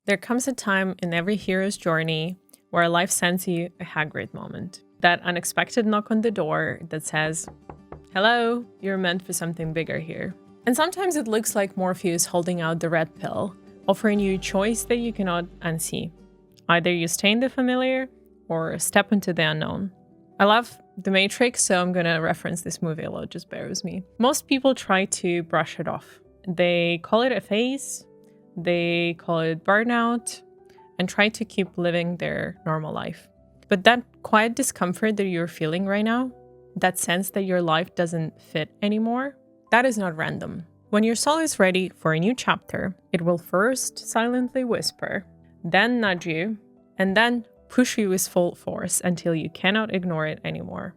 There comes a time in every hero's journey where life sends you a Hagrid moment. That unexpected knock on the door that says, "Hello, you're meant for something bigger here." And sometimes it looks like Morpheus holding out the red pill, offering you a choice that you cannot unsee. Either you stay in the familiar or step into the unknown. I love The Matrix, so I'm gonna reference this movie a lot, just bear with me. Most people try to brush it off. They call it a phase, they call it burnout, and try to keep living their normal life. But that quiet discomfort that you're feeling right now, that sense that your life doesn't fit anymore, that is not random. When your soul is ready for a new chapter, it will first silently whisper, then nudge you, and then push you with full force until you cannot ignore it anymore.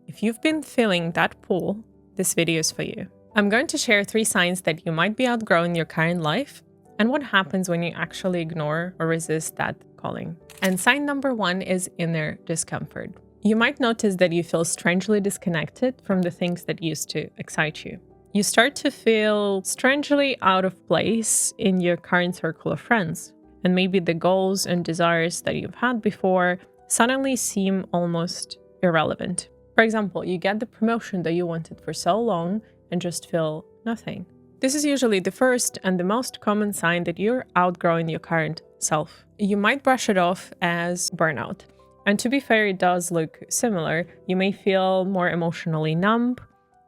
If you've been feeling that pull, this video is for you. I'm going to share 3 signs that you might be outgrowing your current life and what happens when you actually ignore or resist that calling. And sign number 1 is inner discomfort. You might notice that you feel strangely disconnected from the things that used to excite you. You start to feel strangely out of place in your current circle of friends. And maybe the goals and desires that you've had before suddenly seem almost irrelevant. For example, you get the promotion that you wanted for so long and just feel nothing. This is usually the first and the most common sign that you're outgrowing your current self. You might brush it off as burnout. And to be fair, it does look similar. You may feel more emotionally numb.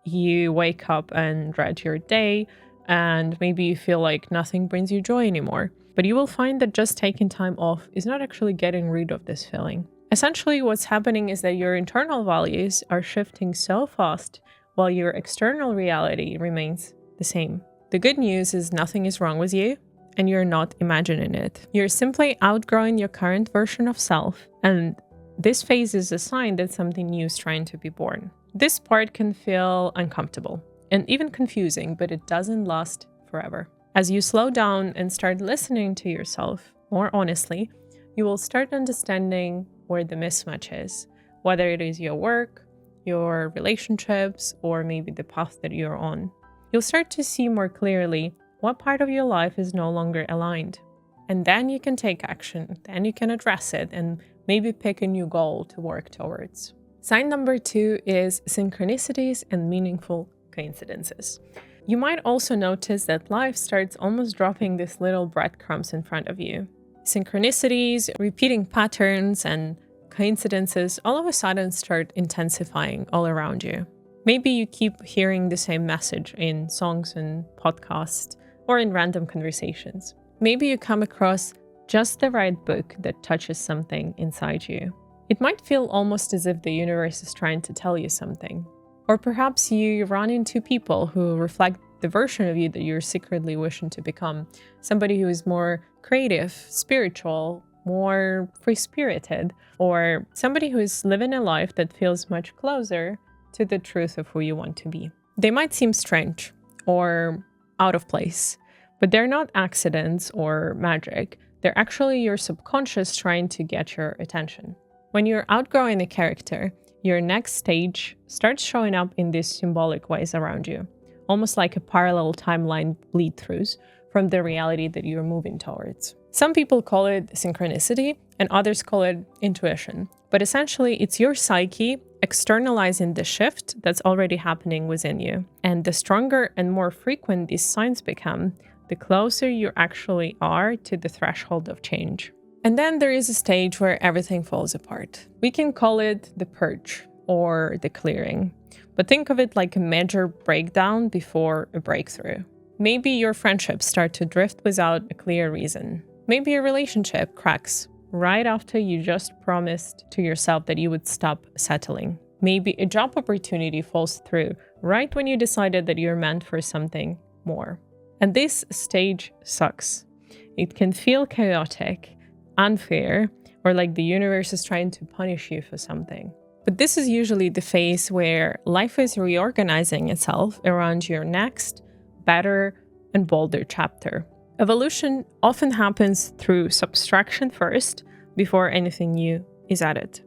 You wake up and dread your day, and maybe you feel like nothing brings you joy anymore. But you will find that just taking time off is not actually getting rid of this feeling. Essentially, what's happening is that your internal values are shifting so fast while your external reality remains the same. The good news is nothing is wrong with you, and you're not imagining it. You're simply outgrowing your current version of self, and this phase is a sign that something new is trying to be born. This part can feel uncomfortable and even confusing, but it doesn't last forever. As you slow down and start listening to yourself more honestly, you will start understanding where the mismatch is, whether it is your work, your relationships, or maybe the path that you're on. You'll start to see more clearly what part of your life is no longer aligned. And then you can take action, then you can address it, and maybe pick a new goal to work towards. Sign number 2 is synchronicities and meaningful coincidences. You might also notice that life starts almost dropping these little breadcrumbs in front of you. Synchronicities, repeating patterns, and coincidences all of a sudden start intensifying all around you. Maybe you keep hearing the same message in songs and podcasts or in random conversations. Maybe you come across just the right book that touches something inside you. It might feel almost as if the universe is trying to tell you something. Or perhaps you run into people who reflect the version of you that you're secretly wishing to become. Somebody who is more creative, spiritual, more free-spirited, or somebody who is living a life that feels much closer to the truth of who you want to be. They might seem strange or out of place, but they're not accidents or magic. They're actually your subconscious trying to get your attention. When you're outgrowing a character, your next stage starts showing up in these symbolic ways around you, almost like a parallel timeline bleed-throughs from the reality that you're moving towards. Some people call it synchronicity, and others call it intuition. But essentially, it's your psyche externalizing the shift that's already happening within you. And the stronger and more frequent these signs become, the closer you actually are to the threshold of change. And then there is a stage where everything falls apart. We can call it the purge or the clearing, but think of it like a major breakdown before a breakthrough. Maybe your friendships start to drift without a clear reason. Maybe a relationship cracks right after you just promised to yourself that you would stop settling. Maybe a job opportunity falls through right when you decided that you're meant for something more. And this stage sucks. It can feel chaotic, unfair, or like the universe is trying to punish you for something. But this is usually the phase where life is reorganizing itself around your next, better, and bolder chapter. Evolution often happens through subtraction first, before anything new is added.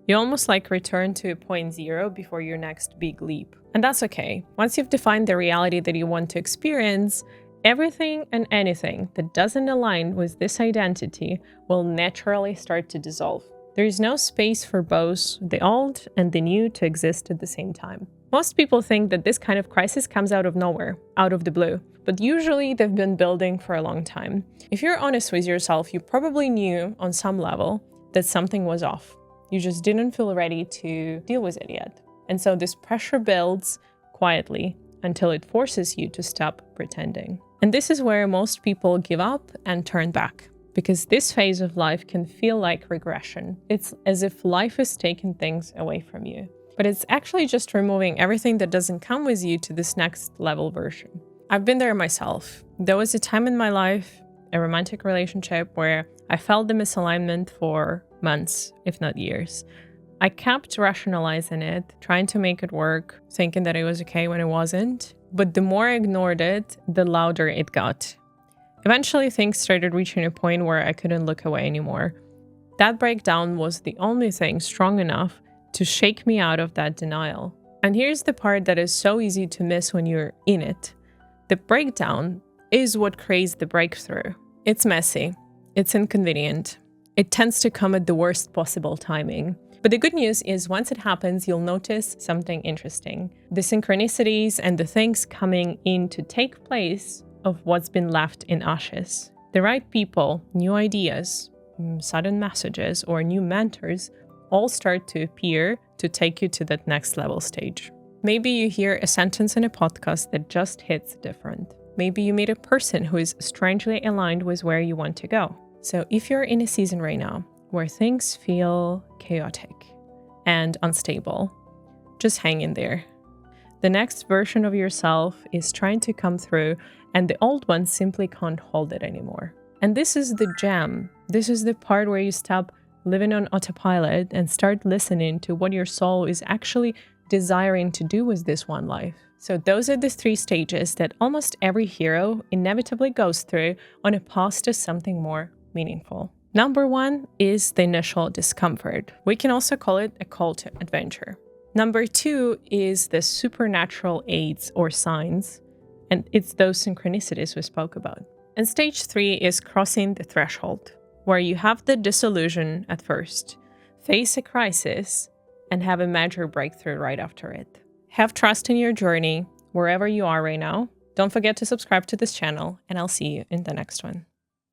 You almost like return to a point zero before your next big leap. And that's okay. Once you've defined the reality that you want to experience, Everything and anything that doesn't align with this identity will naturally start to dissolve. There is no space for both the old and the new to exist at the same time. Most people think that this kind of crisis comes out of nowhere, out of the blue, but usually they've been building for a long time. If you're honest with yourself, you probably knew on some level that something was off. You just didn't feel ready to deal with it yet. And so this pressure builds quietly until it forces you to stop pretending. And this is where most people give up and turn back, because this phase of life can feel like regression. It's as if life is taking things away from you. But it's actually just removing everything that doesn't come with you to this next level version. I've been there myself. There was a time in my life, a romantic relationship, where I felt the misalignment for months, if not years. I kept rationalizing it, trying to make it work, thinking that it was okay when it wasn't. But the more I ignored it, the louder it got. Eventually, things started reaching a point where I couldn't look away anymore. That breakdown was the only thing strong enough to shake me out of that denial. And here's the part that is so easy to miss when you're in it. The breakdown is what creates the breakthrough. It's messy. It's inconvenient. It tends to come at the worst possible timing. But the good news is once it happens, you'll notice something interesting. The synchronicities and the things coming in to take place of what's been left in ashes. The right people, new ideas, sudden messages, or new mentors all start to appear to take you to that next level stage. Maybe you hear a sentence in a podcast that just hits different. Maybe you meet a person who is strangely aligned with where you want to go. So if you're in a season right now where things feel chaotic and unstable, just hang in there. The next version of yourself is trying to come through, and the old one simply can't hold it anymore. And this is the gem. This is the part where you stop living on autopilot and start listening to what your soul is actually desiring to do with this one life. So those are the 3 stages that almost every hero inevitably goes through on a path to something more meaningful. Number 1 is the initial discomfort. We can also call it a call to adventure. Number 2 is the supernatural aids or signs, and it's those synchronicities we spoke about. And stage 3 is crossing the threshold, where you have the disillusion at first, face a crisis, and have a major breakthrough right after it. Have trust in your journey, wherever you are right now. Don't forget to subscribe to this channel, and I'll see you in the next one.